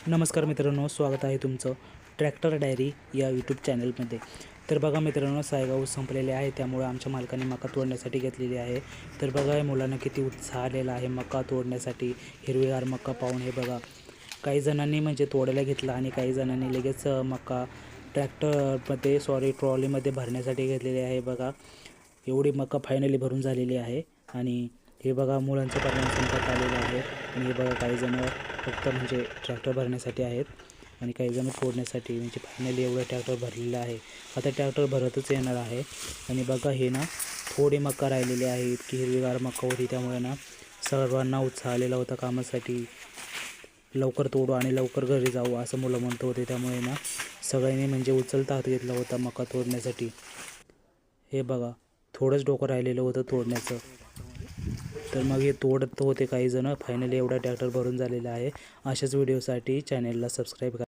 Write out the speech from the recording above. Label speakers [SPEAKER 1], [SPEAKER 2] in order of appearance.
[SPEAKER 1] नमस्कार मित्रांनो, स्वागत आहे तुमचं ट्रॅक्टर डायरी या यूट्यूब चॅनलमध्ये। तर बघा मित्रांनो, सायगाव संपलेले आहे, त्यामुळे आमच्या मालकाने मका तोडण्यासाठी घेतलेली आहे। तर बघा या मुलांना किती उत्साह आलेला आहे मका तोडण्यासाठी। हिरवीगार मका पाहून हे बघा, काही जणांनी म्हणजे तोडायला घेतला आणि काही जणांनी लगेच मका ट्रॉलीमध्ये भरण्यासाठी घेतलेली आहे। बघा एवढी मका फायनली भरून झालेली आहे आणि हे बघा मुलांचं परिणाम संपत आलेलं आहे। आणि हे बघा काही जण फक्त म्हणजे ट्रॅक्टर भरण्यासाठी आहेत आणि काही जण तोडण्यासाठी, म्हणजे फायनली एवढं ट्रॅक्टर भरलेलं आहे। आता ट्रॅक्टर भरतच येणार आहे। आणि बघा हे ना थोडी मका राहिलेली आहे, इतकी हिरवीगार मका होती, त्यामुळे ना सर्वांना उत्साह आलेला होता कामासाठी। लवकर तोडू आणि लवकर घरी जाऊ असं मुलं म्हणत होते, त्यामुळे ना सगळ्यांनी म्हणजे उचलता हात घेतला होता मका तोडण्यासाठी। हे बघा थोडंच डोकं राहिलेलं होतं तोडण्याचं, तर मग हे तोडत होते काही जण। फायनली एवढा ट्रॅक्टर भरून झालेला आहे। अशाच व्हिडिओसाठी चॅनेलला सबस्क्राईब करा।